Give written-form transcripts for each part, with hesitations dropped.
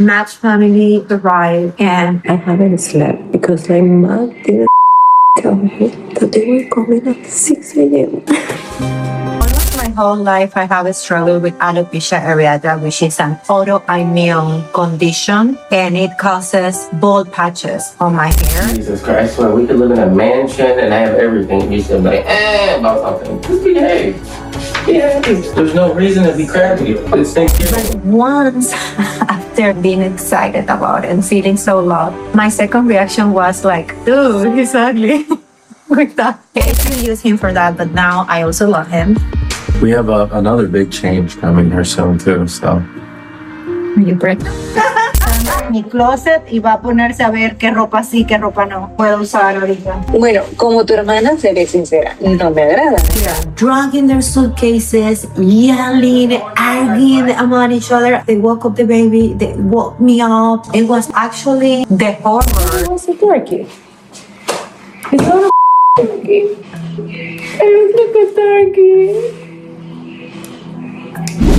Matt's family arrived and I haven't slept because my mom didn't tell me that they were coming at 6 a.m. Almost my whole life, I have struggled with alopecia areata, which is an autoimmune condition, and it causes bald patches on my hair. Jesus Christ, when we could live in a mansion and have everything, you still be like, about something. Just behave. Yeah, there's no reason to be crabby. It's Thanksgiving. But once, after being excited about it and feeling so loved, my second reaction was like, dude, he's ugly. With that. I didn't use him for that, but now I also love him. We have another big change coming here soon too, so. Are you pregnant? Mi closet y va a ponerse a ver qué ropa sí, qué ropa no puedo usar ahorita. Bueno, como tu hermana, seré sincera, no me agrada. Dragging their suitcases, yelling, arguing about each other. They woke up the baby, they woke me up. It was actually the horror. It's a turkey. It's not a turkey. It's like a turkey.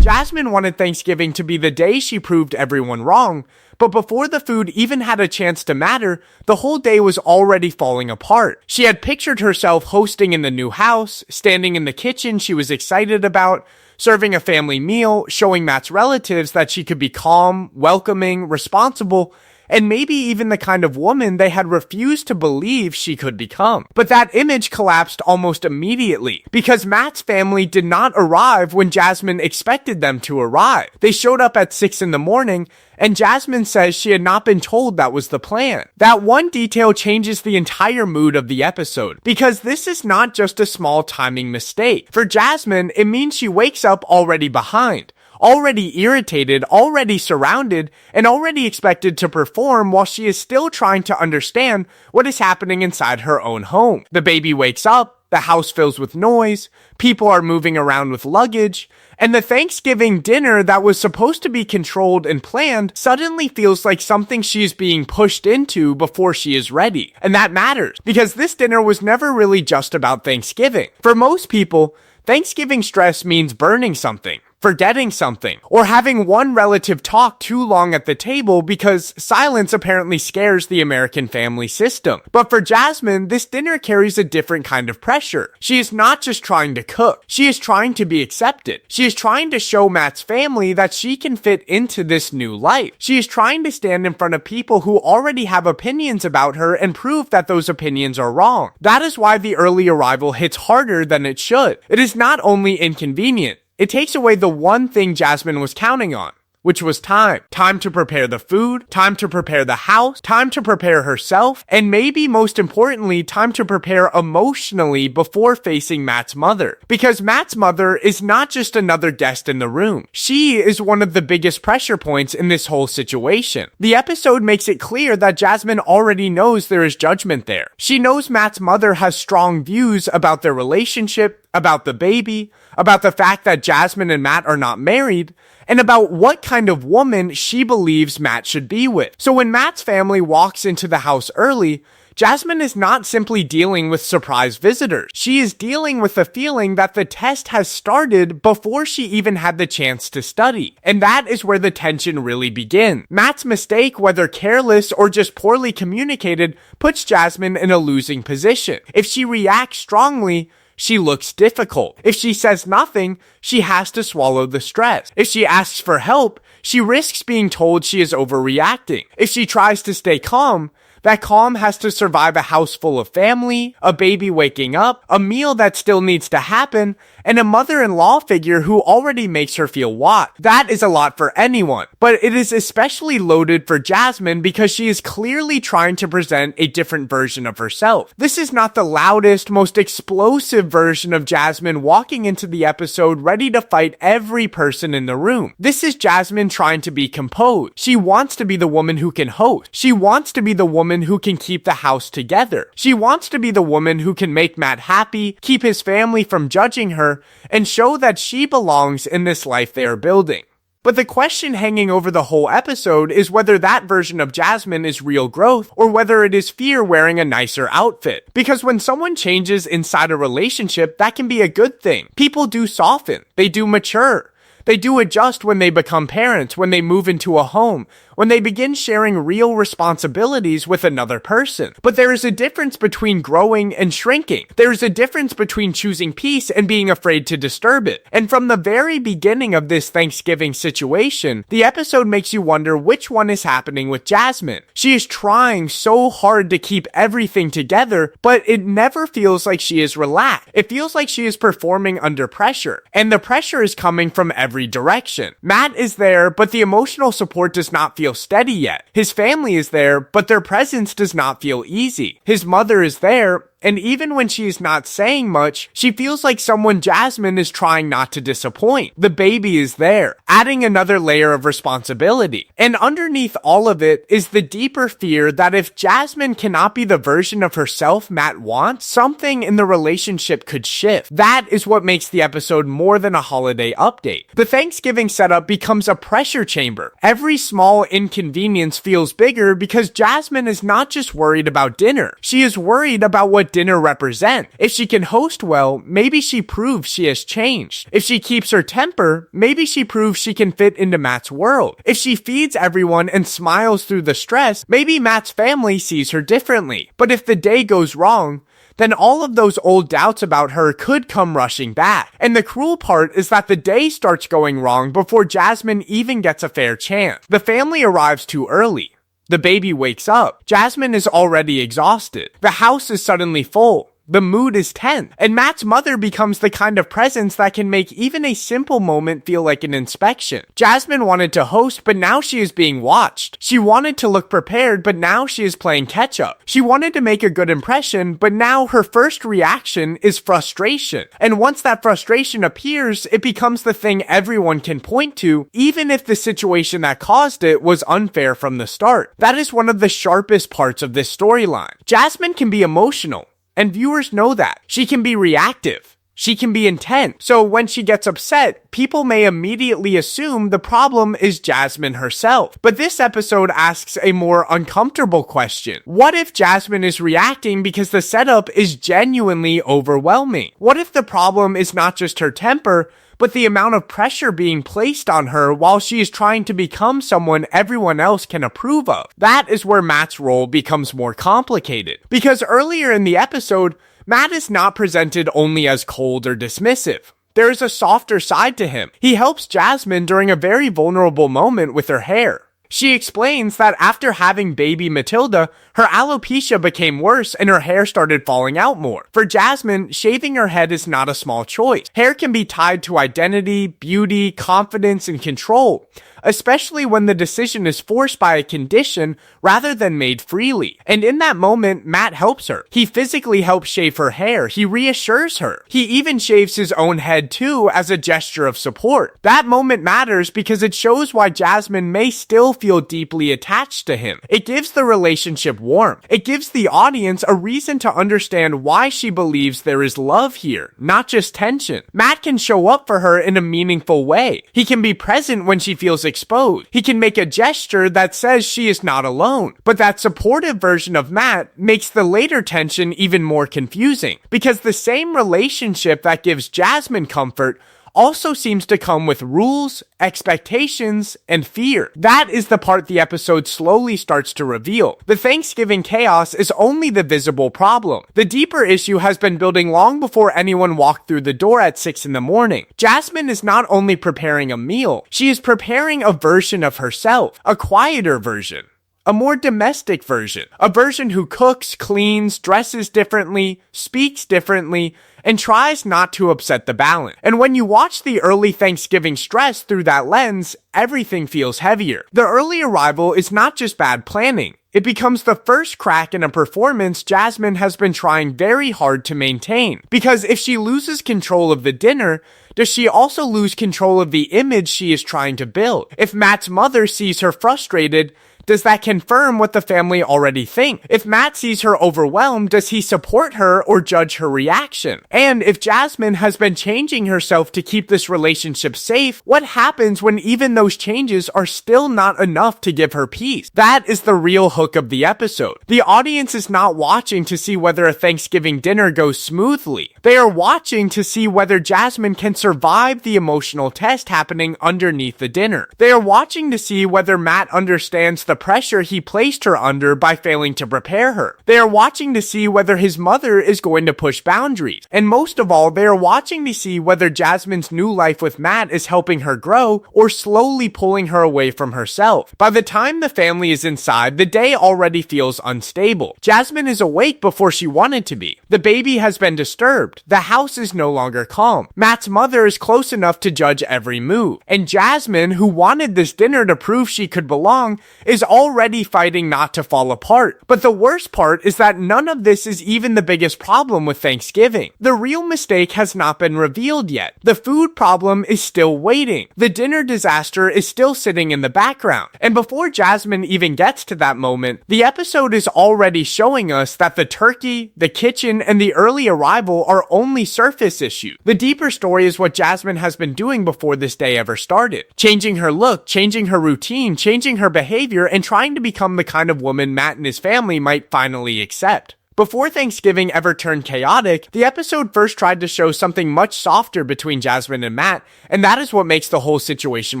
Jasmine wanted Thanksgiving to be the day she proved everyone wrong, but before the food even had a chance to matter, the whole day was already falling apart. She had pictured herself hosting in the new house, standing in the kitchen she was excited about, serving a family meal, showing Matt's relatives that she could be calm, welcoming, responsible, and maybe even the kind of woman they had refused to believe she could become. But that image collapsed almost immediately, because Matt's family did not arrive when Jasmine expected them to arrive. They showed up at 6 a.m, and Jasmine says she had not been told that was the plan. That one detail changes the entire mood of the episode, because this is not just a small timing mistake. For Jasmine, it means she wakes up already behind, already irritated, already surrounded, and already expected to perform while she is still trying to understand what is happening inside her own home. The baby wakes up, the house fills with noise, people are moving around with luggage, and the Thanksgiving dinner that was supposed to be controlled and planned suddenly feels like something she is being pushed into before she is ready. And that matters, because this dinner was never really just about Thanksgiving. For most people, Thanksgiving stress means burning something, forgetting something, or having one relative talk too long at the table because silence apparently scares the American family system. But for Jasmine, this dinner carries a different kind of pressure. She is not just trying to cook, she is trying to be accepted. She is trying to show Matt's family that she can fit into this new life. She is trying to stand in front of people who already have opinions about her and prove that those opinions are wrong. That is why the early arrival hits harder than it should. It is not only inconvenient, it takes away the one thing Jasmine was counting on, which was time. Time to prepare the food, time to prepare the house, time to prepare herself, and maybe most importantly, time to prepare emotionally before facing Matt's mother. Because Matt's mother is not just another guest in the room. She is one of the biggest pressure points in this whole situation. The episode makes it clear that Jasmine already knows there is judgment there. She knows Matt's mother has strong views about their relationship, about the baby, about the fact that Jasmine and Matt are not married, and about what kind of woman she believes Matt should be with. So when Matt's family walks into the house early, Jasmine is not simply dealing with surprise visitors. She is dealing with the feeling that the test has started before she even had the chance to study. And that is where the tension really begins. Matt's mistake, whether careless or just poorly communicated, puts Jasmine in a losing position. If she reacts strongly, she looks difficult. If she says nothing, she has to swallow the stress. If she asks for help, she risks being told she is overreacting. If she tries to stay calm, that calm has to survive a house full of family, a baby waking up, a meal that still needs to happen, and a mother-in-law figure who already makes her feel watched. That is a lot for anyone, but it is especially loaded for Jasmine because she is clearly trying to present a different version of herself. This is not the loudest, most explosive version of Jasmine walking into the episode ready to fight every person in the room. This is Jasmine trying to be composed. She wants to be the woman who can host. She wants to be the woman who can keep the house together. She wants to be the woman who can make Matt happy, keep his family from judging her, and show that she belongs in this life they are building. But the question hanging over the whole episode is whether that version of Jasmine is real growth or whether it is fear wearing a nicer outfit. Because when someone changes inside a relationship, that can be a good thing. People do soften. They do mature. They do adjust when they become parents, when they move into a home, when they begin sharing real responsibilities with another person. But there is a difference between growing and shrinking. There is a difference between choosing peace and being afraid to disturb it. And from the very beginning of this Thanksgiving situation, the episode makes you wonder which one is happening with Jasmine. She is trying so hard to keep everything together, but it never feels like she is relaxed. It feels like she is performing under pressure, and the pressure is coming from every direction. Matt is there, but the emotional support does not feel steady yet. His family is there, but their presence does not feel easy. His mother is there, and even when she is not saying much, she feels like someone Jasmine is trying not to disappoint. The baby is there, adding another layer of responsibility. And underneath all of it is the deeper fear that if Jasmine cannot be the version of herself Matt wants, something in the relationship could shift. That is what makes the episode more than a holiday update. The Thanksgiving setup becomes a pressure chamber. Every small inconvenience feels bigger because Jasmine is not just worried about dinner. She is worried about what dinner represents. If she can host well, maybe she proves she has changed. If she keeps her temper, maybe she proves she can fit into Matt's world. If she feeds everyone and smiles through the stress, maybe Matt's family sees her differently. But if the day goes wrong, then all of those old doubts about her could come rushing back. And the cruel part is that the day starts going wrong before Jasmine even gets a fair chance. The family arrives too early. The baby wakes up. Jasmine is already exhausted. The house is suddenly full. The mood is tense, and Matt's mother becomes the kind of presence that can make even a simple moment feel like an inspection. Jasmine wanted to host, but now she is being watched. She wanted to look prepared, but now she is playing catch up. She wanted to make a good impression, but now her first reaction is frustration. And once that frustration appears, it becomes the thing everyone can point to, even if the situation that caused it was unfair from the start. That is one of the sharpest parts of this storyline. Jasmine can be emotional, and viewers know that. She can be reactive. She can be intense. So when she gets upset, people may immediately assume the problem is Jasmine herself. But this episode asks a more uncomfortable question. What if Jasmine is reacting because the setup is genuinely overwhelming? What if the problem is not just her temper, but the amount of pressure being placed on her while she is trying to become someone everyone else can approve of? That is where Matt's role becomes more complicated. Because earlier in the episode, Matt is not presented only as cold or dismissive. There is a softer side to him. He helps Jasmine during a very vulnerable moment with her hair. She explains that after having baby Matilda, her alopecia became worse and her hair started falling out more. For Jasmine, shaving her head is not a small choice. Hair can be tied to identity, beauty, confidence, and control, especially when the decision is forced by a condition rather than made freely. And in that moment, Matt helps her. He physically helps shave her hair. He reassures her. He even shaves his own head too as a gesture of support. That moment matters because it shows why Jasmine may still feel deeply attached to him. It gives the relationship warmth. It gives the audience a reason to understand why she believes there is love here, not just tension. Matt can show up for her in a meaningful way. He can be present when she feels exposed. He can make a gesture that says she is not alone. But that supportive version of Matt makes the later tension even more confusing, because the same relationship that gives Jasmine comfort also seems to come with rules, expectations, and fear. That is the part the episode slowly starts to reveal. The Thanksgiving chaos is only the visible problem. The deeper issue has been building long before anyone walked through the door at 6 in the morning. Jasmine is not only preparing a meal, she is preparing a version of herself, a quieter version. A more domestic version. A version who cooks, cleans, dresses differently, speaks differently, and tries not to upset the balance. And when you watch the early Thanksgiving stress through that lens, everything feels heavier. The early arrival is not just bad planning. It becomes the first crack in a performance Jasmine has been trying very hard to maintain. Because if she loses control of the dinner, does she also lose control of the image she is trying to build? If Matt's mother sees her frustrated, does that confirm what the family already think? If Matt sees her overwhelmed, does he support her or judge her reaction? And if Jasmine has been changing herself to keep this relationship safe, what happens when even those changes are still not enough to give her peace? That is the real hook of the episode. The audience is not watching to see whether a Thanksgiving dinner goes smoothly. They are watching to see whether Jasmine can survive the emotional test happening underneath the dinner. They are watching to see whether Matt understands the pressure he placed her under by failing to prepare her. They are watching to see whether his mother is going to push boundaries. And most of all, they are watching to see whether Jasmine's new life with Matt is helping her grow or slowly pulling her away from herself. By the time the family is inside, the day already feels unstable. Jasmine is awake before she wanted to be. The baby has been disturbed. The house is no longer calm. Matt's mother is close enough to judge every move. And Jasmine, who wanted this dinner to prove she could belong, is already fighting not to fall apart. But the worst part is that none of this is even the biggest problem with Thanksgiving. The real mistake has not been revealed yet. The food problem is still waiting. The dinner disaster is still sitting in the background. And before Jasmine even gets to that moment, the episode is already showing us that the turkey, the kitchen, and the early arrival are only surface issues. The deeper story is what Jasmine has been doing before this day ever started. Changing her look, changing her routine, changing her behavior, and trying to become the kind of woman Matt and his family might finally accept. Before Thanksgiving ever turned chaotic, the episode first tried to show something much softer between Jasmine and Matt, and that is what makes the whole situation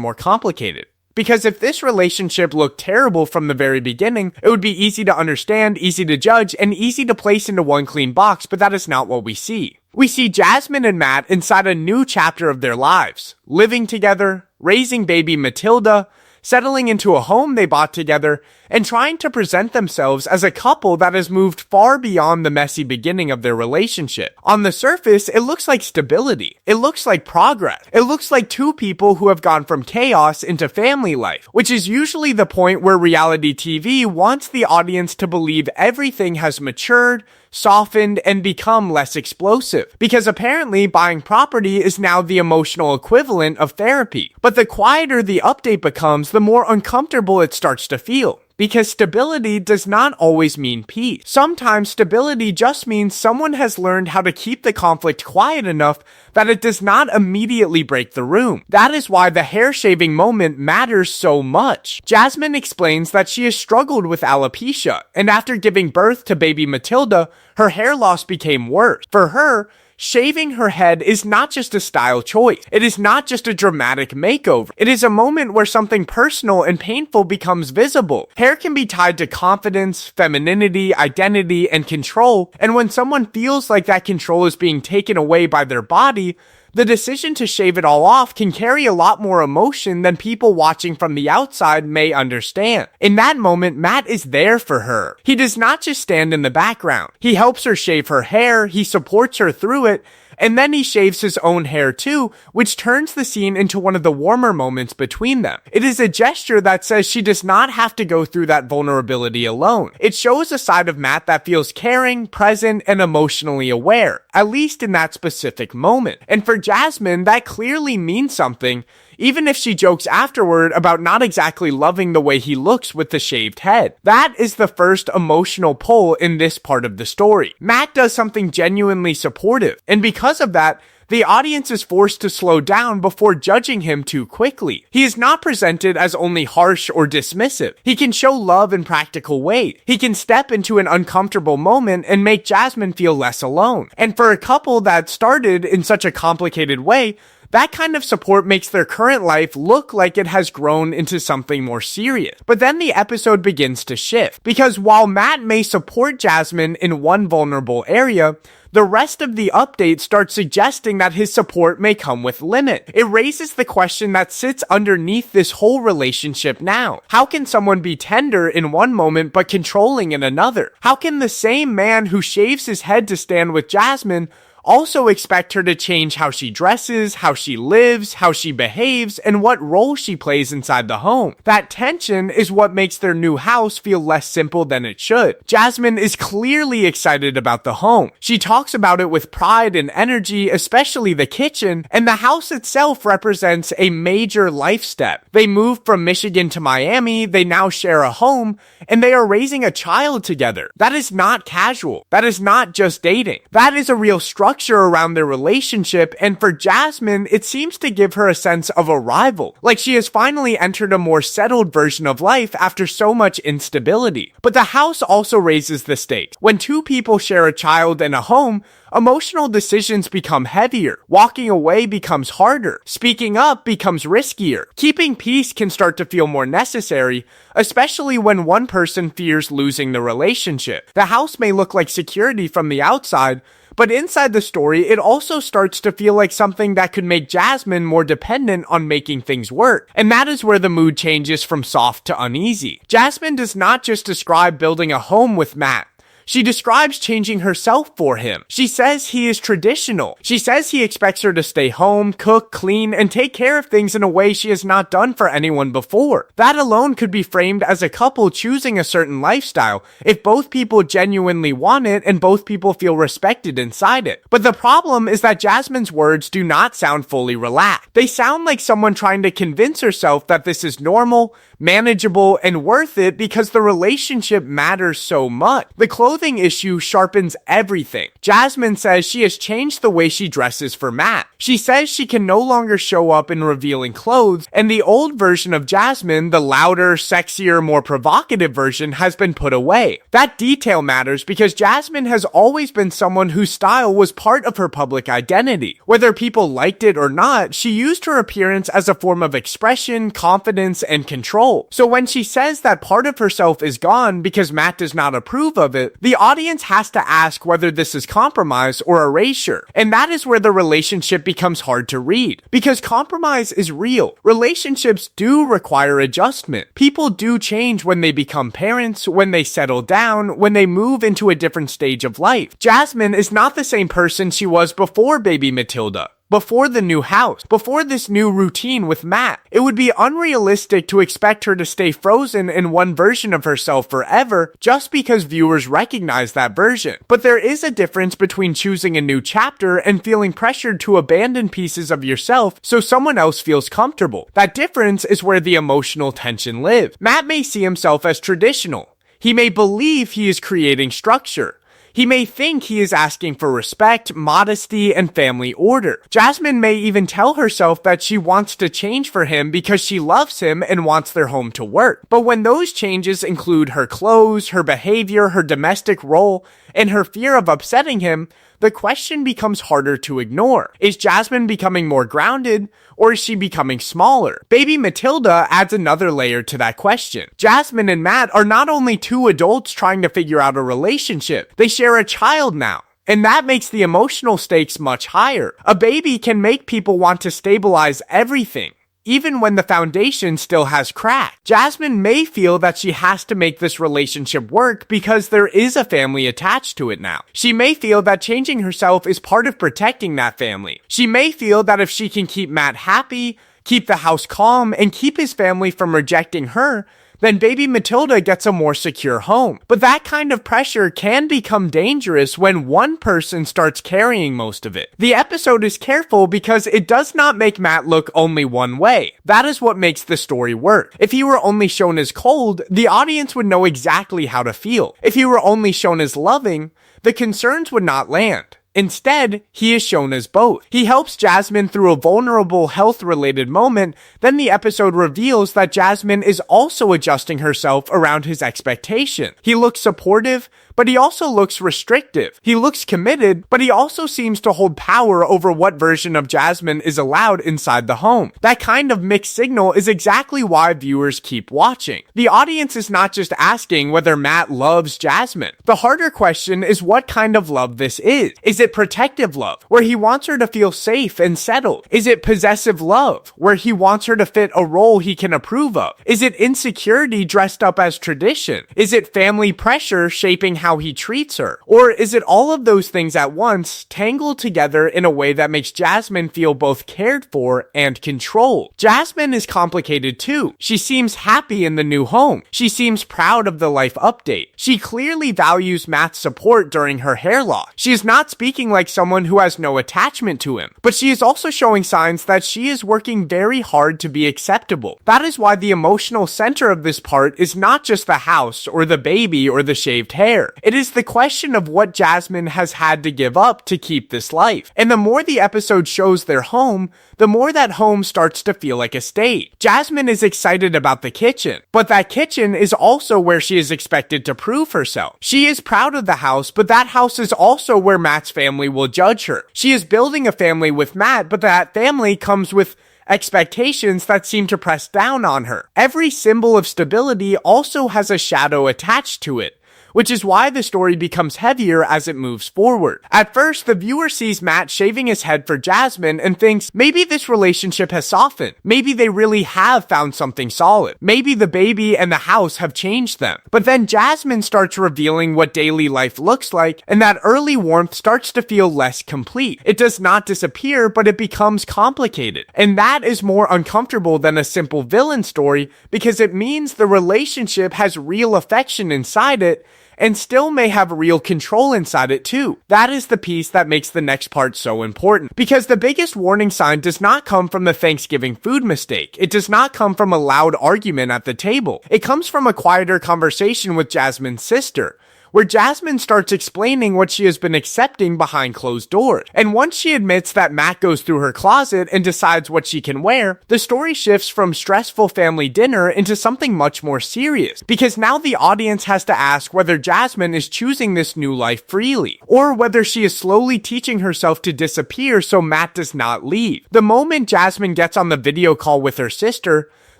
more complicated. Because if this relationship looked terrible from the very beginning, it would be easy to understand, easy to judge, and easy to place into one clean box, but that is not what we see. We see Jasmine and Matt inside a new chapter of their lives, living together, raising baby Matilda, settling into a home they bought together, and trying to present themselves as a couple that has moved far beyond the messy beginning of their relationship. On the surface, it looks like stability. It looks like progress. It looks like two people who have gone from chaos into family life, which is usually the point where reality TV wants the audience to believe everything has matured, softened, and become less explosive. Because apparently buying property is now the emotional equivalent of therapy. But the quieter the update becomes, the more uncomfortable it starts to feel. Because stability does not always mean peace. Sometimes stability just means someone has learned how to keep the conflict quiet enough that it does not immediately break the room. That is why the hair shaving moment matters so much. Jasmine explains that she has struggled with alopecia, and after giving birth to baby Matilda, her hair loss became worse. For her, shaving her head is not just a style choice. It is not just a dramatic makeover. It is a moment where something personal and painful becomes visible. Hair can be tied to confidence, femininity, identity, and control, and when someone feels like that control is being taken away by their body, the decision to shave it all off can carry a lot more emotion than people watching from the outside may understand. In that moment, Matt is there for her. He does not just stand in the background. He helps her shave her hair, he supports her through it, and then he shaves his own hair too, which turns the scene into one of the warmer moments between them. It is a gesture that says she does not have to go through that vulnerability alone. It shows a side of Matt that feels caring, present, and emotionally aware, at least in that specific moment. And for Jasmine, that clearly means something, even if she jokes afterward about not exactly loving the way he looks with the shaved head. That is the first emotional pull in this part of the story. Matt does something genuinely supportive, and because of that, the audience is forced to slow down before judging him too quickly. He is not presented as only harsh or dismissive. He can show love in practical ways. He can step into an uncomfortable moment and make Jasmine feel less alone. And for a couple that started in such a complicated way, that kind of support makes their current life look like it has grown into something more serious. But then the episode begins to shift, because while Matt may support Jasmine in one vulnerable area, the rest of the update starts suggesting that his support may come with limit. It raises the question that sits underneath this whole relationship now. How can someone be tender in one moment but controlling in another? How can the same man who shaves his head to stand with Jasmine also expect her to change how she dresses, how she lives, how she behaves, and what role she plays inside the home? That tension is what makes their new house feel less simple than it should. Jasmine is clearly excited about the home. She talks about it with pride and energy, especially the kitchen, and the house itself represents a major life step. They moved from Michigan to Miami, they now share a home, and they are raising a child together. That is not casual. That is not just dating. That is a real structure structure around their relationship, and for Jasmine, it seems to give her a sense of arrival, like she has finally entered a more settled version of life after so much instability. But the house also raises the stakes. When two people share a child and a home, emotional decisions become heavier. Walking away becomes harder. Speaking up becomes riskier. Keeping peace can start to feel more necessary, especially when one person fears losing the relationship. The house may look like security from the outside, but inside the story, it also starts to feel like something that could make Jasmine more dependent on making things work. And that is where the mood changes from soft to uneasy. Jasmine does not just describe building a home with Matt. She describes changing herself for him. She says he is traditional. She says he expects her to stay home, cook, clean, and take care of things in a way she has not done for anyone before. That alone could be framed as a couple choosing a certain lifestyle if both people genuinely want it and both people feel respected inside it. But the problem is that Jasmine's words do not sound fully relaxed. They sound like someone trying to convince herself that this is normal, manageable, and worth it because the relationship matters so much. The clothing issue sharpens everything. Jasmine says she has changed the way she dresses for Matt. She says she can no longer show up in revealing clothes, and the old version of Jasmine, the louder, sexier, more provocative version, has been put away. That detail matters because Jasmine has always been someone whose style was part of her public identity. Whether people liked it or not, she used her appearance as a form of expression, confidence, and control. So when she says that part of herself is gone because Matt does not approve of it, the audience has to ask whether this is compromise or erasure. And that is where the relationship becomes hard to read. Because compromise is real. Relationships do require adjustment. People do change when they become parents, when they settle down, when they move into a different stage of life. Jasmine is not the same person she was before baby Matilda. Before the new house, before this new routine with Matt. It would be unrealistic to expect her to stay frozen in one version of herself forever just because viewers recognize that version. But there is a difference between choosing a new chapter and feeling pressured to abandon pieces of yourself so someone else feels comfortable. That difference is where the emotional tension lives. Matt may see himself as traditional. He may believe he is creating structure. He may think he is asking for respect, modesty, and family order. Jasmine may even tell herself that she wants to change for him because she loves him and wants their home to work. But when those changes include her clothes, her behavior, her domestic role, and her fear of upsetting him, the question becomes harder to ignore. Is Jasmine becoming more grounded, or is she becoming smaller? Baby Matilda adds another layer to that question. Jasmine and Matt are not only two adults trying to figure out a relationship, they share a child now. And that makes the emotional stakes much higher. A baby can make people want to stabilize everything, even when the foundation still has cracks. Jasmine may feel that she has to make this relationship work because there is a family attached to it now. She may feel that changing herself is part of protecting that family. She may feel that if she can keep Matt happy, keep the house calm, and keep his family from rejecting her, then baby Matilda gets a more secure home. But that kind of pressure can become dangerous when one person starts carrying most of it. The episode is careful because it does not make Matt look only one way. That is what makes the story work. If he were only shown as cold, the audience would know exactly how to feel. If he were only shown as loving, the concerns would not land. Instead, he is shown as both. He helps Jasmine through a vulnerable health-related moment, then the episode reveals that Jasmine is also adjusting herself around his expectation. He looks supportive, but he also looks restrictive. He looks committed, but he also seems to hold power over what version of Jasmine is allowed inside the home. That kind of mixed signal is exactly why viewers keep watching. The audience is not just asking whether Matt loves Jasmine. The harder question is what kind of love this is. Is it protective love, where he wants her to feel safe and settled? Is it possessive love, where he wants her to fit a role he can approve of? Is it insecurity dressed up as tradition? Is it family pressure shaping how he treats her? Or is it all of those things at once, tangled together in a way that makes Jasmine feel both cared for and controlled? Jasmine is complicated too. She seems happy in the new home. She seems proud of the life update. She clearly values Matt's support during her hair loss. She is not speaking like someone who has no attachment to him, but she is also showing signs that she is working very hard to be acceptable. That is why the emotional center of this part is not just the house or the baby or the shaved hair. It is the question of what Jasmine has had to give up to keep this life. And the more the episode shows their home, the more that home starts to feel like a stage. Jasmine is excited about the kitchen, but that kitchen is also where she is expected to prove herself. She is proud of the house, but that house is also where Matt's family will judge her. She is building a family with Matt, but that family comes with expectations that seem to press down on her. Every symbol of stability also has a shadow attached to it, which is why the story becomes heavier as it moves forward. At first, the viewer sees Matt shaving his head for Jasmine and thinks maybe this relationship has softened. Maybe they really have found something solid. Maybe the baby and the house have changed them. But then Jasmine starts revealing what daily life looks like, and that early warmth starts to feel less complete. It does not disappear, but it becomes complicated. And that is more uncomfortable than a simple villain story because it means the relationship has real affection inside it, and still may have real control inside it too. That is the piece that makes the next part so important. Because the biggest warning sign does not come from the Thanksgiving food mistake. It does not come from a loud argument at the table. It comes from a quieter conversation with Jasmine's sister, where Jasmine starts explaining what she has been accepting behind closed doors. And once she admits that Matt goes through her closet and decides what she can wear, the story shifts from stressful family dinner into something much more serious. Because now the audience has to ask whether Jasmine is choosing this new life freely, or whether she is slowly teaching herself to disappear so Matt does not leave. The moment Jasmine gets on the video call with her sister,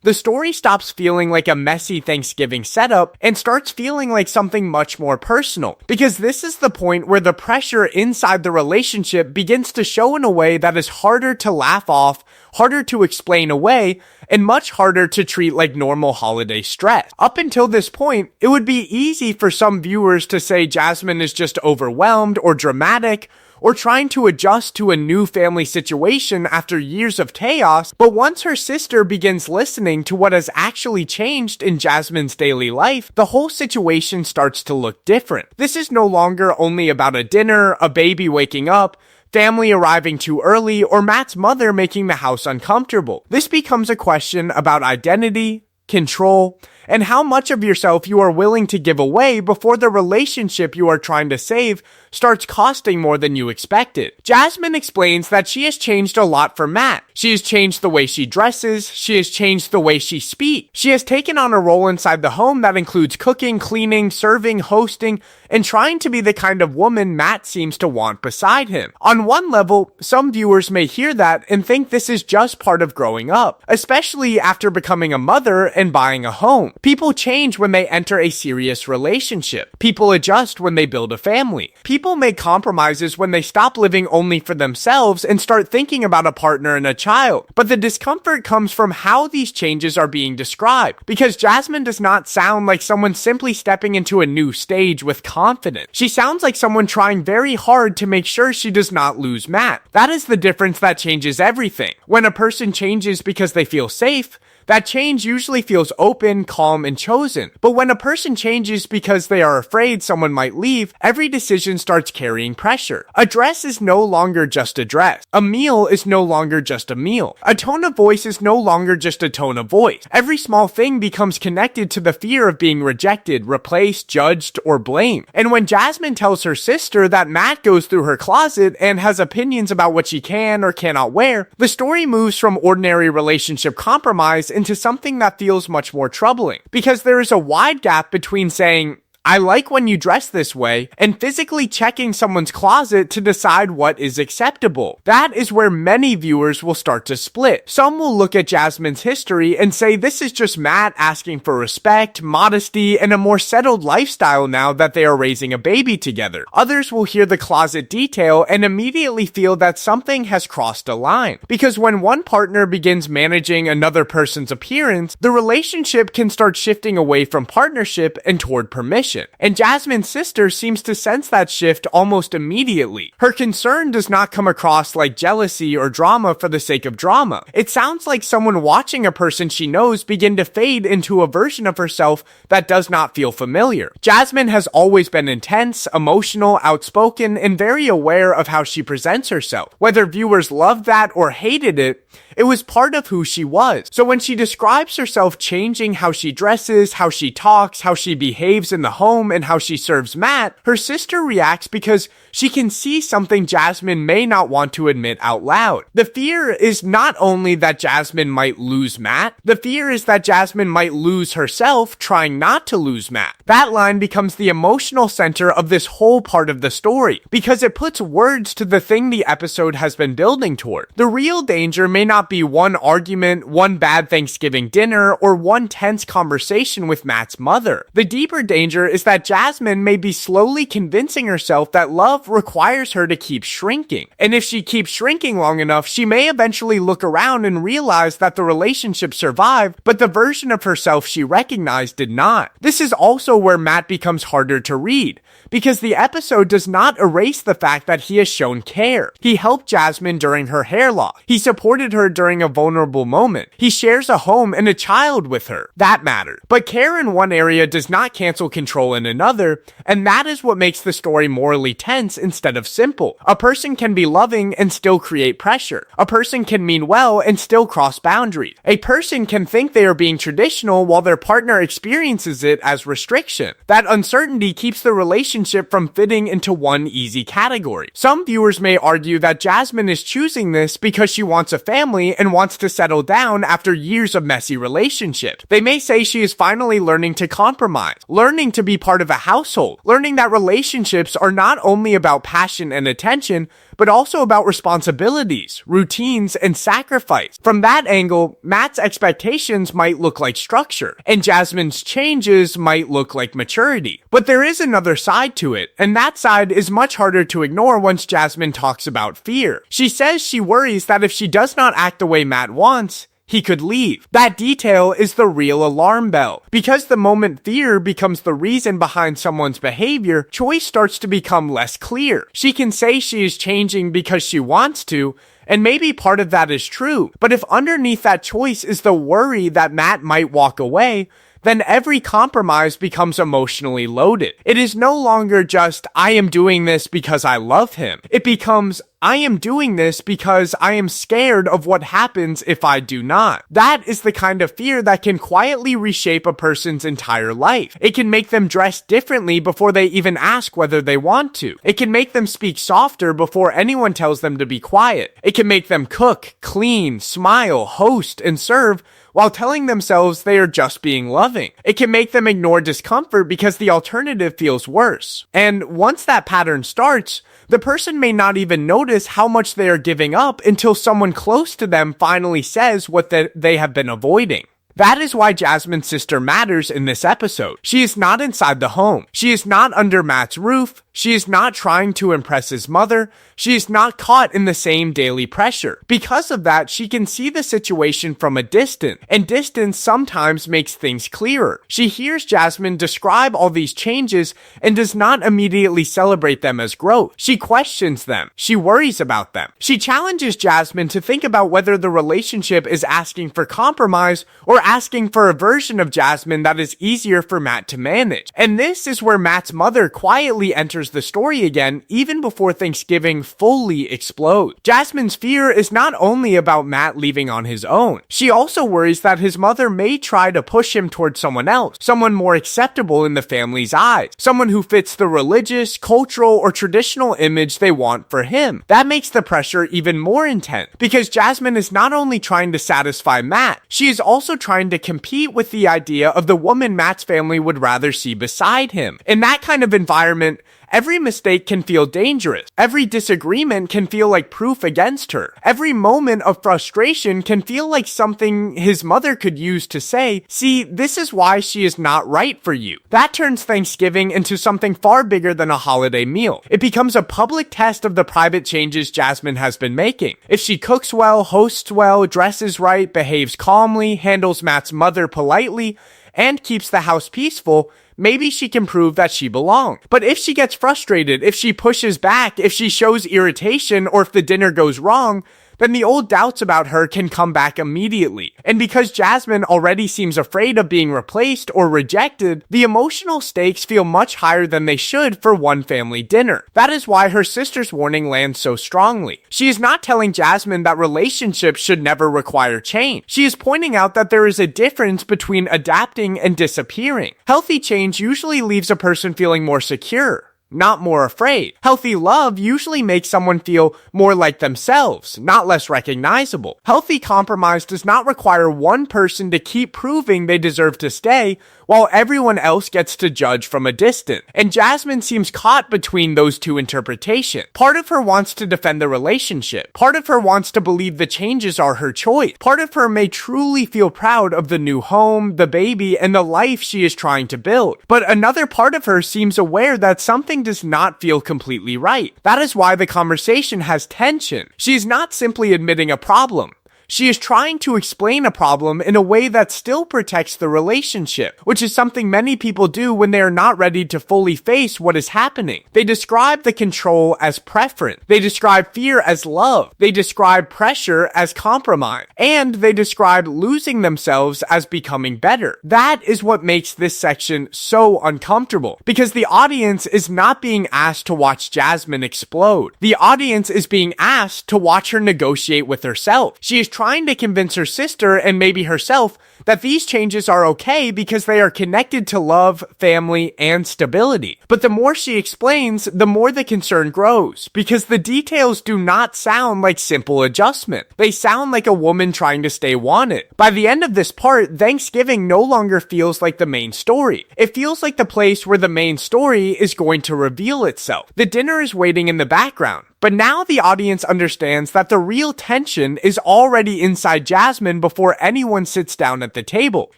the story stops feeling like a messy Thanksgiving setup and starts feeling like something much more personal. Because this is the point where the pressure inside the relationship begins to show in a way that is harder to laugh off, harder to explain away, and much harder to treat like normal holiday stress. Up until this point, it would be easy for some viewers to say Jasmine is just overwhelmed or dramatic, or trying to adjust to a new family situation after years of chaos, but once her sister begins listening to what has actually changed in Jasmine's daily life, the whole situation starts to look different. This is no longer only about a dinner, a baby waking up, family arriving too early, or Matt's mother making the house uncomfortable. This becomes a question about identity, control, and how much of yourself you are willing to give away before the relationship you are trying to save starts costing more than you expected. Jasmine explains that she has changed a lot for Matt. She has changed the way she dresses. She has changed the way she speaks. She has taken on a role inside the home that includes cooking, cleaning, serving, hosting, and trying to be the kind of woman Matt seems to want beside him. On one level, some viewers may hear that and think this is just part of growing up, especially after becoming a mother and buying a home. People change when they enter a serious relationship. People adjust when they build a family. People make compromises when they stop living only for themselves and start thinking about a partner and a child. But the discomfort comes from how these changes are being described, because Jasmine does not sound like someone simply stepping into a new stage with confidence. She sounds like someone trying very hard to make sure she does not lose Matt. That is the difference that changes everything. When a person changes because they feel safe, that change usually feels open, calm, and chosen. But when a person changes because they are afraid someone might leave, every decision starts carrying pressure. A dress is no longer just a dress. A meal is no longer just a meal. A tone of voice is no longer just a tone of voice. Every small thing becomes connected to the fear of being rejected, replaced, judged, or blamed. And when Jasmine tells her sister that Matt goes through her closet and has opinions about what she can or cannot wear, the story moves from ordinary relationship compromise into something that feels much more troubling, because there is a wide gap between saying, I like when you dress this way, and physically checking someone's closet to decide what is acceptable. That is where many viewers will start to split. Some will look at Jasmine's history and say this is just Matt asking for respect, modesty, and a more settled lifestyle now that they are raising a baby together. Others will hear the closet detail and immediately feel that something has crossed a line. Because when one partner begins managing another person's appearance, the relationship can start shifting away from partnership and toward permission. And Jasmine's sister seems to sense that shift almost immediately. Her concern does not come across like jealousy or drama for the sake of drama. It sounds like someone watching a person she knows begin to fade into a version of herself that does not feel familiar. Jasmine has always been intense, emotional, outspoken, and very aware of how she presents herself. Whether viewers loved that or hated it, it was part of who she was. So when she describes herself changing how she dresses, how she talks, how she behaves in the home, home and how she serves Matt, her sister reacts because she can see something Jasmine may not want to admit out loud. The fear is not only that Jasmine might lose Matt, the fear is that Jasmine might lose herself trying not to lose Matt. That line becomes the emotional center of this whole part of the story, because it puts words to the thing the episode has been building toward. The real danger may not be one argument, one bad Thanksgiving dinner, or one tense conversation with Matt's mother. The deeper danger is that Jasmine may be slowly convincing herself that love requires her to keep shrinking. And if she keeps shrinking long enough, she may eventually look around and realize that the relationship survived, but the version of herself she recognized did not. This is also where Matt becomes harder to read, because the episode does not erase the fact that he has shown care. He helped Jasmine during her hair loss. He supported her during a vulnerable moment. He shares a home and a child with her. That mattered. But care in one area does not cancel control in another, and that is what makes the story morally tense instead of simple. A person can be loving and still create pressure. A person can mean well and still cross boundaries. A person can think they are being traditional while their partner experiences it as restriction. That uncertainty keeps the relationship from fitting into one easy category. Some viewers may argue that Jasmine is choosing this because she wants a family and wants to settle down after years of messy relationships. They may say she is finally learning to compromise, learning to be part of a household, learning that relationships are not only about passion and attention, but also about responsibilities, routines, and sacrifice. From that angle, Matt's expectations might look like structure, and Jasmine's changes might look like maturity. But there is another side to it, and that side is much harder to ignore once Jasmine talks about fear. She says she worries that if she does not act the way Matt wants, he could leave. That detail is the real alarm bell. Because the moment fear becomes the reason behind someone's behavior, choice starts to become less clear. She can say she is changing because she wants to, and maybe part of that is true. But if underneath that choice is the worry that Matt might walk away, then every compromise becomes emotionally loaded. It is no longer just, I am doing this because I love him. It becomes, I am doing this because I am scared of what happens if I do not. That is the kind of fear that can quietly reshape a person's entire life. It can make them dress differently before they even ask whether they want to. It can make them speak softer before anyone tells them to be quiet. It can make them cook, clean, smile, host, and serve while telling themselves they are just being loving. It can make them ignore discomfort because the alternative feels worse. And once that pattern starts, the person may not even notice how much they are giving up until someone close to them finally says what they have been avoiding. That is why Jasmine's sister matters in this episode. She is not inside the home. She is not under Matt's roof. She is not trying to impress his mother. She is not caught in the same daily pressure. Because of that, she can see the situation from a distance, and distance sometimes makes things clearer. She hears Jasmine describe all these changes and does not immediately celebrate them as growth. She questions them. She worries about them. She challenges Jasmine to think about whether the relationship is asking for compromise or asking for a version of Jasmine that is easier for Matt to manage. And this is where Matt's mother quietly enters the story again, even before Thanksgiving fully explodes. Jasmine's fear is not only about Matt leaving on his own. She also worries that his mother may try to push him towards someone else, someone more acceptable in the family's eyes, someone who fits the religious, cultural, or traditional image they want for him. That makes the pressure even more intense, because Jasmine is not only trying to satisfy Matt, she is also trying to compete with the idea of the woman Matt's family would rather see beside him. In that kind of environment, every mistake can feel dangerous. Every disagreement can feel like proof against her. Every moment of frustration can feel like something his mother could use to say, see, this is why she is not right for you. That turns Thanksgiving into something far bigger than a holiday meal. It becomes a public test of the private changes Jasmine has been making. If she cooks well, hosts well, dresses right, behaves calmly, handles Matt's mother politely, and keeps the house peaceful, maybe she can prove that she belongs. But if she gets frustrated, if she pushes back, if she shows irritation, or if the dinner goes wrong, then the old doubts about her can come back immediately. And because Jasmine already seems afraid of being replaced or rejected, the emotional stakes feel much higher than they should for one family dinner. That is why her sister's warning lands so strongly. She is not telling Jasmine that relationships should never require change. She is pointing out that there is a difference between adapting and disappearing. Healthy change usually leaves a person feeling more secure, not more afraid. Healthy love usually makes someone feel more like themselves, not less recognizable. Healthy compromise does not require one person to keep proving they deserve to stay, while everyone else gets to judge from a distance. And Jasmine seems caught between those two interpretations. Part of her wants to defend the relationship. Part of her wants to believe the changes are her choice. Part of her may truly feel proud of the new home, the baby, and the life she is trying to build. But another part of her seems aware that something does not feel completely right. That is why the conversation has tension. She is not simply admitting a problem. She is trying to explain a problem in a way that still protects the relationship, which is something many people do when they are not ready to fully face what is happening. They describe the control as preference. They describe fear as love. They describe pressure as compromise. And they describe losing themselves as becoming better. That is what makes this section so uncomfortable, because the audience is not being asked to watch Jasmine explode. The audience is being asked to watch her negotiate with herself. She is trying to convince her sister and maybe herself that these changes are okay because they are connected to love, family, and stability. But the more she explains, the more the concern grows, because the details do not sound like simple adjustment. They sound like a woman trying to stay wanted. By the end of this part, Thanksgiving no longer feels like the main story. It feels like the place where the main story is going to reveal itself. The dinner is waiting in the background. But now the audience understands that the real tension is already inside Jasmine before anyone sits down at the table.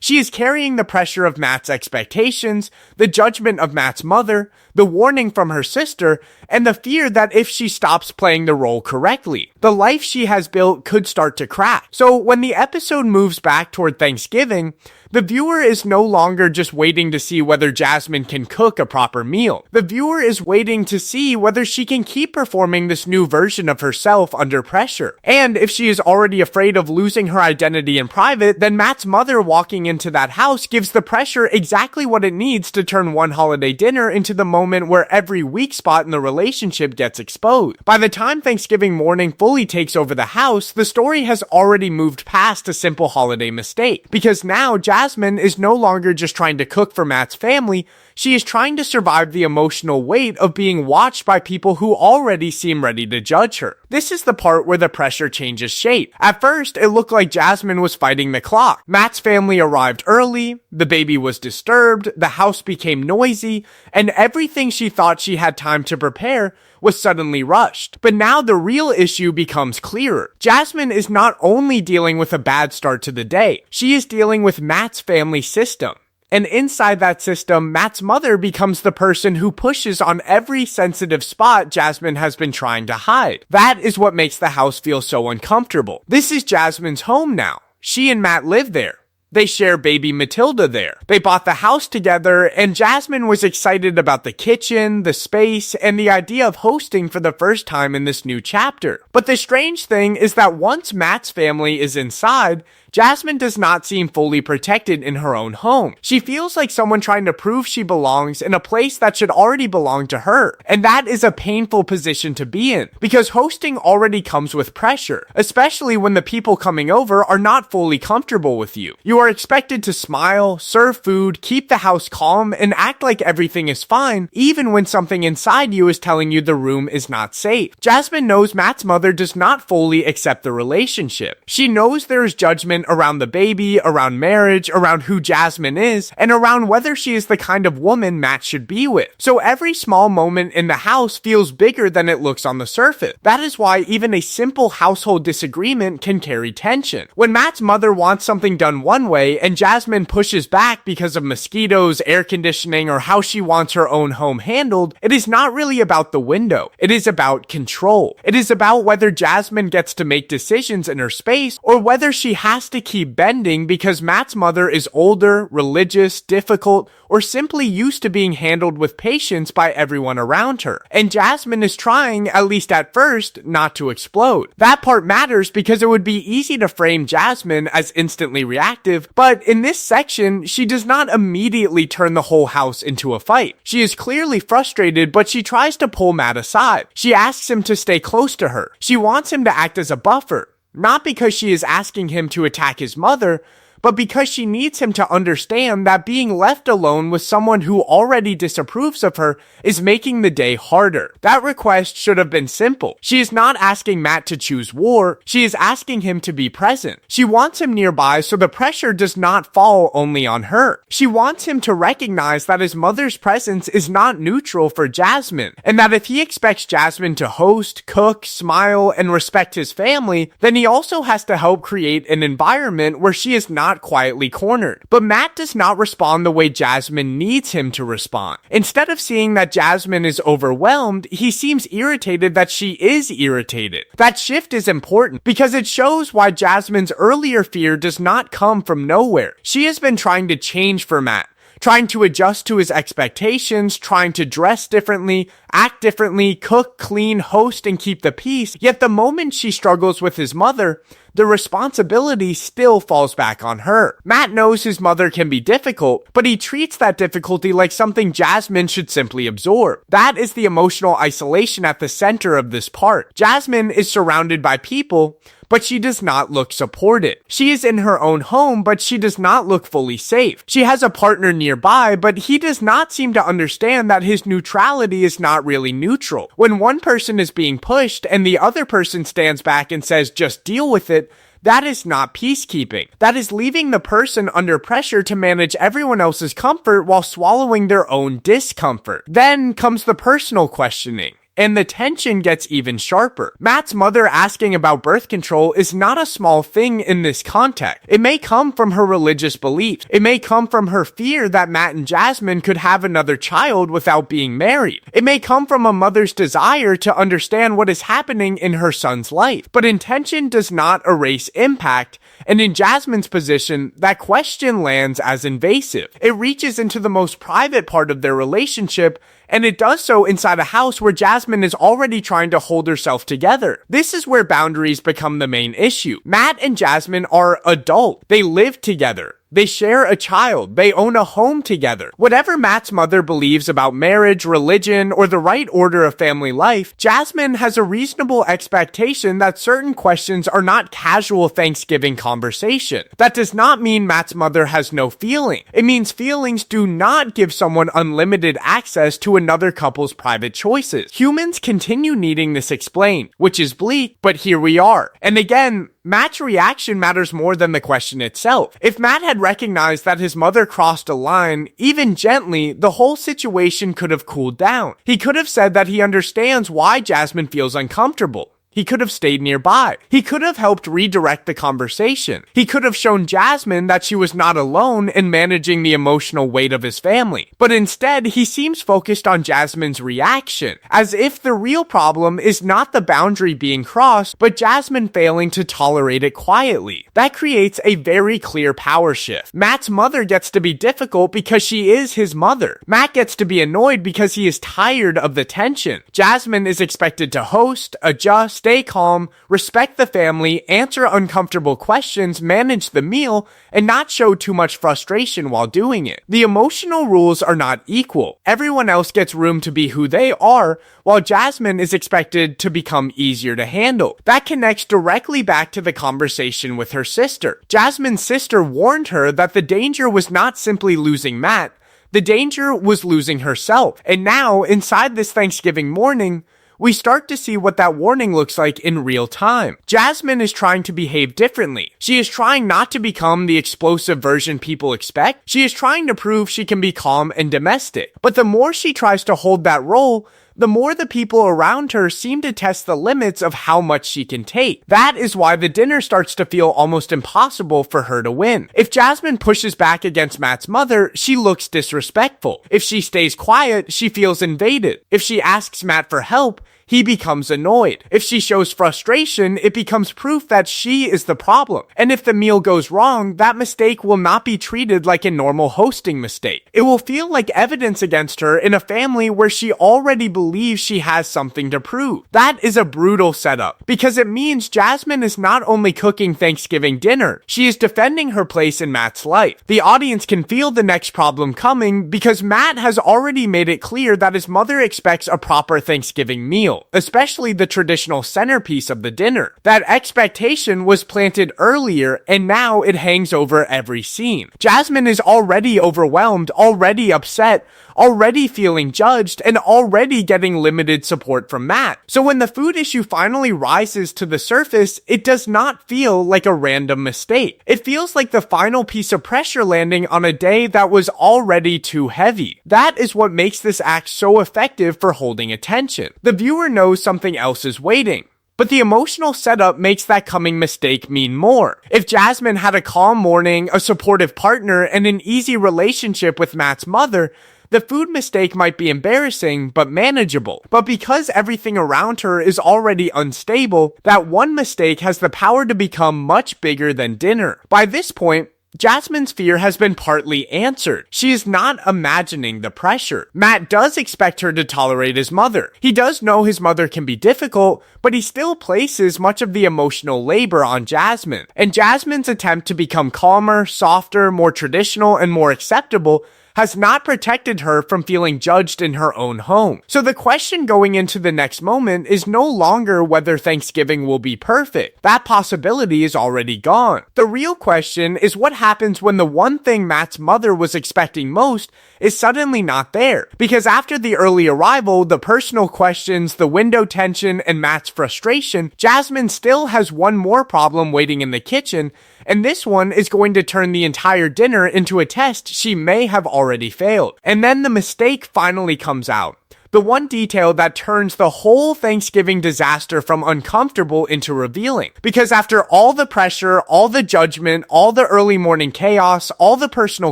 She is carrying the pressure of Matt's expectations, the judgment of Matt's mother, the warning from her sister, and the fear that if she stops playing the role correctly, the life she has built could start to crack. So when the episode moves back toward Thanksgiving, the viewer is no longer just waiting to see whether Jasmine can cook a proper meal. The viewer is waiting to see whether she can keep performing this new version of herself under pressure. And if she is already afraid of losing her identity in private, then Matt's mother walking into that house gives the pressure exactly what it needs to turn one holiday dinner into the moment where every weak spot in the relationship gets exposed. By the time Thanksgiving morning fully takes over the house, the story has already moved past a simple holiday mistake, because now Jasmine is no longer just trying to cook for Matt's family, she is trying to survive the emotional weight of being watched by people who already seem ready to judge her. This is the part where the pressure changes shape. At first, it looked like Jasmine was fighting the clock. Matt's family arrived early, the baby was disturbed, the house became noisy, and everything she thought she had time to prepare was suddenly rushed. But now the real issue becomes clearer. Jasmine is not only dealing with a bad start to the day, she is dealing with Matt's family system. And inside that system, Matt's mother becomes the person who pushes on every sensitive spot Jasmine has been trying to hide. That is what makes the house feel so uncomfortable. This is Jasmine's home now. She and Matt live there. They share baby Matilda there. They bought the house together, and Jasmine was excited about the kitchen, the space, and the idea of hosting for the first time in this new chapter. But the strange thing is that once Matt's family is inside, Jasmine does not seem fully protected in her own home. She feels like someone trying to prove she belongs in a place that should already belong to her. And that is a painful position to be in, because hosting already comes with pressure, especially when the people coming over are not fully comfortable with you. You are expected to smile, serve food, keep the house calm, and act like everything is fine, even when something inside you is telling you the room is not safe. Jasmine knows Matt's mother does not fully accept the relationship. She knows there is judgment around the baby, around marriage, around who Jasmine is, and around whether she is the kind of woman Matt should be with. So every small moment in the house feels bigger than it looks on the surface. That is why even a simple household disagreement can carry tension. When Matt's mother wants something done one way and Jasmine pushes back because of mosquitoes, air conditioning, or how she wants her own home handled, it is not really about the window. It is about control. It is about whether Jasmine gets to make decisions in her space or whether she has has to keep bending because Matt's mother is older, religious, difficult, or simply used to being handled with patience by everyone around her. And Jasmine is trying, at least at first, not to explode. That part matters because it would be easy to frame Jasmine as instantly reactive, but in this section, she does not immediately turn the whole house into a fight. She is clearly frustrated, but she tries to pull Matt aside. She asks him to stay close to her. She wants him to act as a buffer, not because she is asking him to attack his mother, but because she needs him to understand that being left alone with someone who already disapproves of her is making the day harder. That request should have been simple. She is not asking Matt to choose war, she is asking him to be present. She wants him nearby so the pressure does not fall only on her. She wants him to recognize that his mother's presence is not neutral for Jasmine, and that if he expects Jasmine to host, cook, smile, and respect his family, then he also has to help create an environment where she is not quietly cornered. But Matt does not respond the way Jasmine needs him to respond. Instead of seeing that Jasmine is overwhelmed, he seems irritated that she is irritated. That shift is important because it shows why Jasmine's earlier fear does not come from nowhere. She has been trying to change for Matt, trying to adjust to his expectations, trying to dress differently, act differently, cook, clean, host, and keep the peace. Yet the moment she struggles with his mother, the responsibility still falls back on her. Matt knows his mother can be difficult, but he treats that difficulty like something Jasmine should simply absorb. That is the emotional isolation at the center of this part. Jasmine is surrounded by people, but she does not look supported. She is in her own home, but she does not look fully safe. She has a partner nearby, but he does not seem to understand that his neutrality is not really neutral. When one person is being pushed and the other person stands back and says, just deal with it, that is not peacekeeping. That is leaving the person under pressure to manage everyone else's comfort while swallowing their own discomfort. Then comes the personal questioning, and the tension gets even sharper. Matt's mother asking about birth control is not a small thing in this context. It may come from her religious beliefs. It may come from her fear that Matt and Jasmine could have another child without being married. It may come from a mother's desire to understand what is happening in her son's life. But intention does not erase impact, and in Jasmine's position, that question lands as invasive. It reaches into the most private part of their relationship, and it does so inside a house where Jasmine is already trying to hold herself together. This is where boundaries become the main issue. Matt and Jasmine are adult. They live together. They share a child. They own a home together. Whatever Matt's mother believes about marriage, religion, or the right order of family life, Jasmine has a reasonable expectation that certain questions are not casual Thanksgiving conversation. That does not mean Matt's mother has no feeling. It means feelings do not give someone unlimited access to another couple's private choices. Humans continue needing this explained, which is bleak, but here we are. And again, Matt's reaction matters more than the question itself. If Matt had recognized that his mother crossed a line, even gently, the whole situation could have cooled down. He could have said that he understands why Jasmine feels uncomfortable. He could have stayed nearby. He could have helped redirect the conversation. He could have shown Jasmine that she was not alone in managing the emotional weight of his family. But instead, he seems focused on Jasmine's reaction, as if the real problem is not the boundary being crossed, but Jasmine failing to tolerate it quietly. That creates a very clear power shift. Matt's mother gets to be difficult because she is his mother. Matt gets to be annoyed because he is tired of the tension. Jasmine is expected to host, adjust, stay calm, respect the family, answer uncomfortable questions, manage the meal, and not show too much frustration while doing it. The emotional rules are not equal. Everyone else gets room to be who they are, while Jasmine is expected to become easier to handle. That connects directly back to the conversation with her sister. Jasmine's sister warned her that the danger was not simply losing Matt, the danger was losing herself. And now, inside this Thanksgiving morning, we start to see what that warning looks like in real time. Jasmine is trying to behave differently. She is trying not to become the explosive version people expect. She is trying to prove she can be calm and domestic. But the more she tries to hold that role, the more the people around her seem to test the limits of how much she can take. That is why the dinner starts to feel almost impossible for her to win. If Jasmine pushes back against Matt's mother, she looks disrespectful. If she stays quiet, she feels invaded. If she asks Matt for help, he becomes annoyed. If she shows frustration, it becomes proof that she is the problem. And if the meal goes wrong, that mistake will not be treated like a normal hosting mistake. It will feel like evidence against her in a family where she already believes she has something to prove. That is a brutal setup, because it means Jasmine is not only cooking Thanksgiving dinner, she is defending her place in Matt's life. The audience can feel the next problem coming because Matt has already made it clear that his mother expects a proper Thanksgiving meal, especially the traditional centerpiece of the dinner. That expectation was planted earlier, and now it hangs over every scene. Jasmine is already overwhelmed, already upset, already feeling judged, and already getting limited support from Matt. So when the food issue finally rises to the surface, it does not feel like a random mistake. It feels like the final piece of pressure landing on a day that was already too heavy. That is what makes this act so effective for holding attention. The viewer knows something else is waiting. But the emotional setup makes that coming mistake mean more. If Jasmine had a calm morning, a supportive partner, and an easy relationship with Matt's mother, the food mistake might be embarrassing, but manageable. But because everything around her is already unstable, that one mistake has the power to become much bigger than dinner. By this point, Jasmine's fear has been partly answered. She is not imagining the pressure. Matt does expect her to tolerate his mother. He does know his mother can be difficult, but he still places much of the emotional labor on Jasmine. And Jasmine's attempt to become calmer, softer, more traditional, and more acceptable has not protected her from feeling judged in her own home. So the question going into the next moment is no longer whether Thanksgiving will be perfect. That possibility is already gone. The real question is what happens when the one thing Matt's mother was expecting most is suddenly not there. Because after the early arrival, the personal questions, the window tension, and Matt's frustration, Jasmine still has one more problem waiting in the kitchen, and this one is going to turn the entire dinner into a test she may have already failed. And then the mistake finally comes out. The one detail that turns the whole Thanksgiving disaster from uncomfortable into revealing. Because after all the pressure, all the judgment, all the early morning chaos, all the personal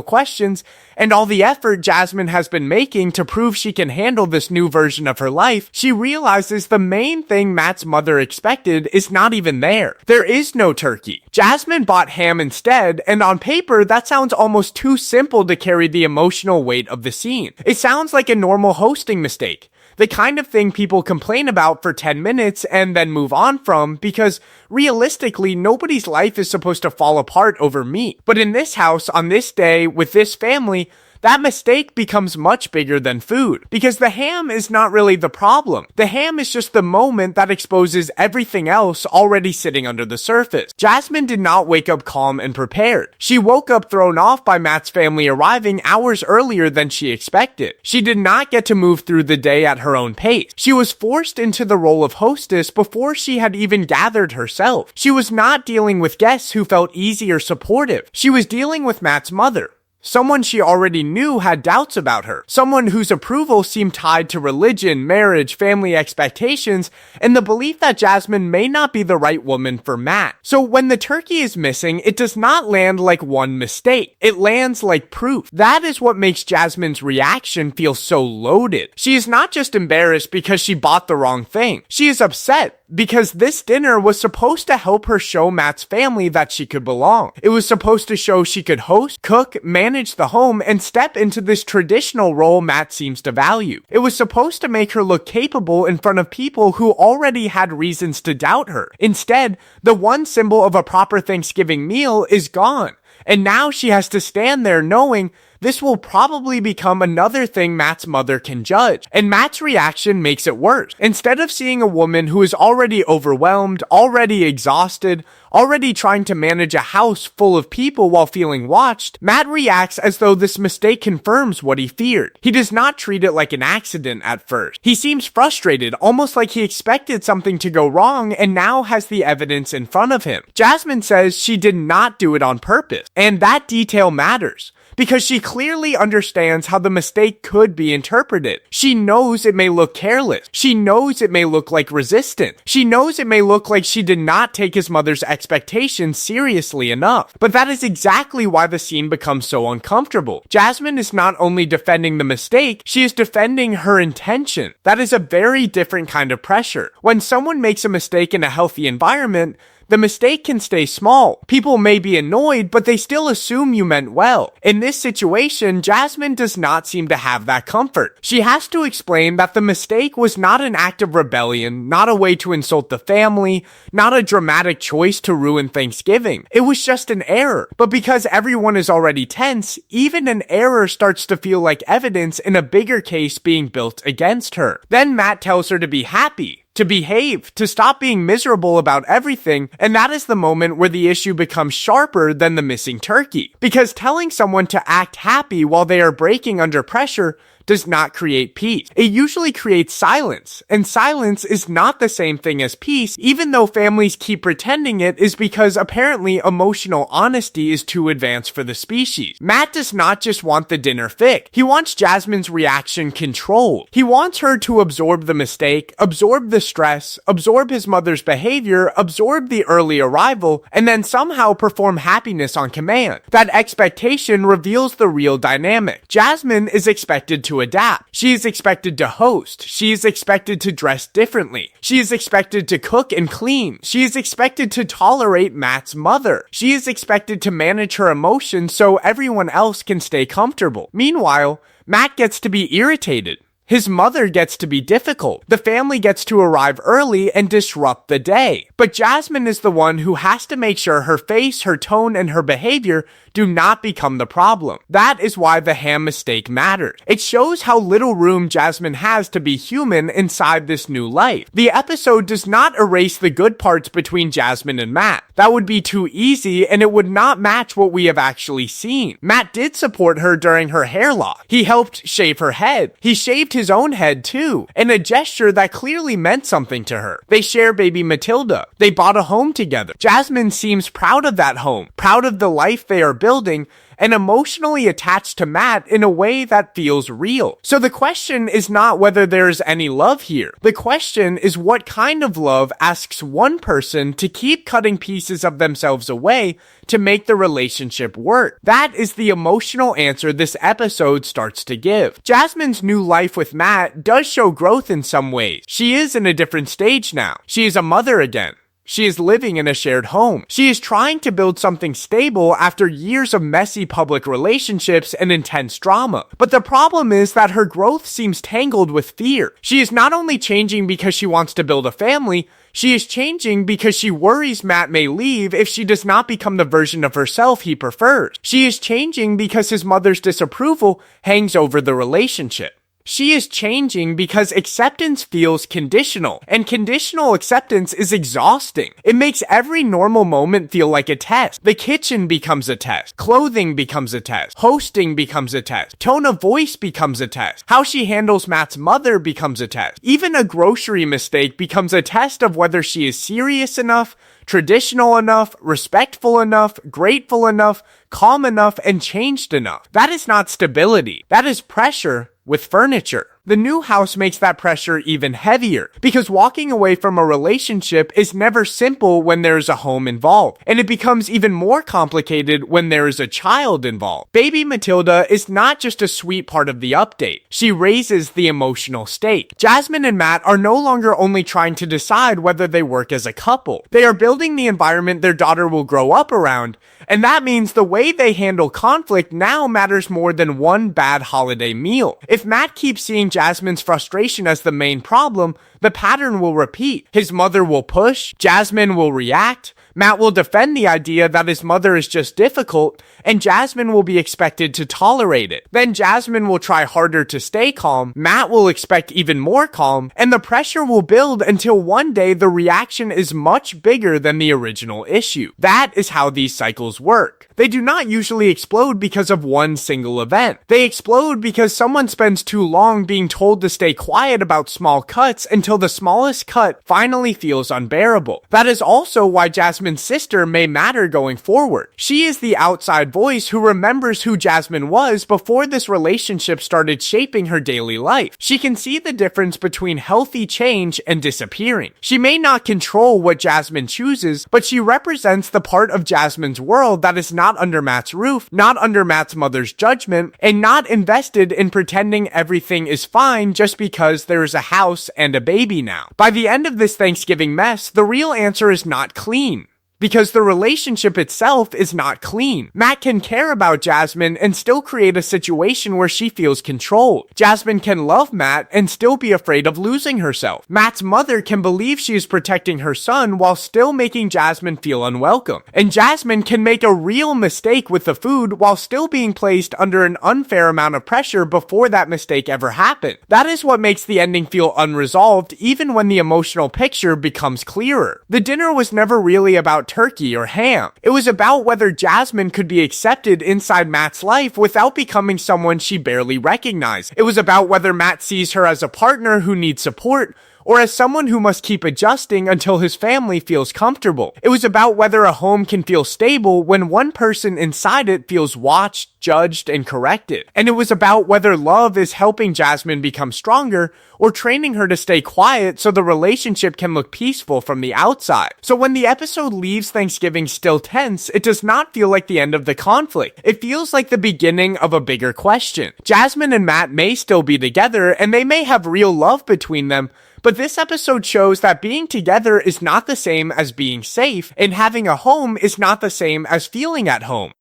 questions, and all the effort Jasmine has been making to prove she can handle this new version of her life, she realizes the main thing Matt's mother expected is not even there. There is no turkey. Jasmine bought ham instead, and on paper, that sounds almost too simple to carry the emotional weight of the scene. It sounds like a normal hosting mistake. The kind of thing people complain about for 10 minutes and then move on from, because realistically, nobody's life is supposed to fall apart over meat. But in this house, on this day, with this family, that mistake becomes much bigger than food, because the ham is not really the problem. The ham is just the moment that exposes everything else already sitting under the surface. Jasmine did not wake up calm and prepared. She woke up thrown off by Matt's family arriving hours earlier than she expected. She did not get to move through the day at her own pace. She was forced into the role of hostess before she had even gathered herself. She was not dealing with guests who felt easy or supportive. She was dealing with Matt's mother. Someone she already knew had doubts about her. Someone whose approval seemed tied to religion, marriage, family expectations, and the belief that Jasmine may not be the right woman for Matt. So when the turkey is missing, it does not land like one mistake. It lands like proof. That is what makes Jasmine's reaction feel so loaded. She is not just embarrassed because she bought the wrong thing. She is upset because this dinner was supposed to help her show Matt's family that she could belong. It was supposed to show she could host, cook, manage the home, and step into this traditional role Matt seems to value. It was supposed to make her look capable in front of people who already had reasons to doubt her. Instead, the one symbol of a proper Thanksgiving meal is gone. And now she has to stand there knowing this will probably become another thing Matt's mother can judge. And Matt's reaction makes it worse. Instead of seeing a woman who is already overwhelmed, already exhausted, already trying to manage a house full of people while feeling watched, Matt reacts as though this mistake confirms what he feared. He does not treat it like an accident at first. He seems frustrated, almost like he expected something to go wrong and now has the evidence in front of him. Jasmine says she did not do it on purpose, and that detail matters. because she clearly understands how the mistake could be interpreted. She knows it may look careless. She knows it may look like resistance. She knows it may look like she did not take his mother's expectations seriously enough. But that is exactly why the scene becomes so uncomfortable. Jasmine is not only defending the mistake, she is defending her intention. That is a very different kind of pressure. When someone makes a mistake in a healthy environment, the mistake can stay small. People may be annoyed, but they still assume you meant well. In this situation, Jasmine does not seem to have that comfort. She has to explain that the mistake was not an act of rebellion, not a way to insult the family, not a dramatic choice to ruin Thanksgiving. It was just an error. But because everyone is already tense, even an error starts to feel like evidence in a bigger case being built against her. Then Matt tells her to be happy, to behave, to stop being miserable about everything, and that is the moment where the issue becomes sharper than the missing turkey. Because telling someone to act happy while they are breaking under pressure does not create peace. It usually creates silence, and silence is not the same thing as peace, even though families keep pretending it is because apparently emotional honesty is too advanced for the species. Matt does not just want the dinner fixed. He wants Jasmine's reaction controlled. He wants her to absorb the mistake, absorb the stress, absorb his mother's behavior, absorb the early arrival, and then somehow perform happiness on command. That expectation reveals the real dynamic. Jasmine is expected to adapt. She is expected to host. She is expected to dress differently. She is expected to cook and clean. She is expected to tolerate Matt's mother. She is expected to manage her emotions so everyone else can stay comfortable. Meanwhile, Matt gets to be irritated. His mother gets to be difficult. The family gets to arrive early and disrupt the day. But Jasmine is the one who has to make sure her face, her tone, and her behavior do not become the problem. That is why the ham mistake matters. It shows how little room Jasmine has to be human inside this new life. The episode does not erase the good parts between Jasmine and Matt. That would be too easy, and it would not match what we have actually seen. Matt did support her during her hair loss. He helped shave her head. He shaved his own head too, in a gesture that clearly meant something to her. They share baby Matilda. They bought a home together. Jasmine seems proud of that home, proud of the life they are building, and emotionally attached to Matt in a way that feels real. So the question is not whether there's any love here. The question is what kind of love asks one person to keep cutting pieces of themselves away to make the relationship work. That is the emotional answer this episode starts to give. Jasmine's new life with Matt does show growth in some ways. She is in a different stage now. She is a mother again. She is living in a shared home. She is trying to build something stable after years of messy public relationships and intense drama. But the problem is that her growth seems tangled with fear. She is not only changing because she wants to build a family, she is changing because she worries Matt may leave if she does not become the version of herself he prefers. She is changing because his mother's disapproval hangs over the relationship. She is changing because acceptance feels conditional, and conditional acceptance is exhausting. It makes every normal moment feel like a test. The kitchen becomes a test. Clothing becomes a test. Hosting becomes a test. Tone of voice becomes a test. How she handles Matt's mother becomes a test. Even a grocery mistake becomes a test of whether she is serious enough, traditional enough, respectful enough, grateful enough, calm enough, and changed enough. That is not stability. That is pressure with furniture. The new house makes that pressure even heavier because walking away from a relationship is never simple when there is a home involved, and it becomes even more complicated when there is a child involved. Baby Matilda is not just a sweet part of the update. She raises the emotional stake. Jasmine and Matt are no longer only trying to decide whether they work as a couple. They are building the environment their daughter will grow up around, and that means the way they handle conflict now matters more than one bad holiday meal. If Matt keeps seeing Jasmine's frustration as the main problem, the pattern will repeat. His mother will push, Jasmine will react, Matt will defend the idea that his mother is just difficult, and Jasmine will be expected to tolerate it. Then Jasmine will try harder to stay calm, Matt will expect even more calm, and the pressure will build until one day the reaction is much bigger than the original issue. That is how these cycles work. They do not usually explode because of one single event. They explode because someone spends too long being told to stay quiet about small cuts until the smallest cut finally feels unbearable. That is also why Jasmine Jasmine's sister may matter going forward. She is the outside voice who remembers who Jasmine was before this relationship started shaping her daily life. She can see the difference between healthy change and disappearing. She may not control what Jasmine chooses, but she represents the part of Jasmine's world that is not under Matt's roof, not under Matt's mother's judgment, and not invested in pretending everything is fine just because there is a house and a baby now. By the end of this Thanksgiving mess, the real answer is not clean. Because the relationship itself is not clean. Matt can care about Jasmine and still create a situation where she feels controlled. Jasmine can love Matt and still be afraid of losing herself. Matt's mother can believe she is protecting her son while still making Jasmine feel unwelcome. And Jasmine can make a real mistake with the food while still being placed under an unfair amount of pressure before that mistake ever happened. That is what makes the ending feel unresolved even when the emotional picture becomes clearer. The dinner was never really about turkey or ham. It was about whether Jasmine could be accepted inside Matt's life without becoming someone she barely recognized. It was about whether Matt sees her as a partner who needs support or as someone who must keep adjusting until his family feels comfortable. It was about whether a home can feel stable when one person inside it feels watched, judged, and corrected. And it was about whether love is helping Jasmine become stronger or training her to stay quiet so the relationship can look peaceful from the outside. So when the episode leaves Thanksgiving still tense, it does not feel like the end of the conflict. It feels like the beginning of a bigger question. Jasmine and Matt may still be together and they may have real love between them, but this episode shows that being together is not the same as being safe, and having a home is not the same as feeling at home.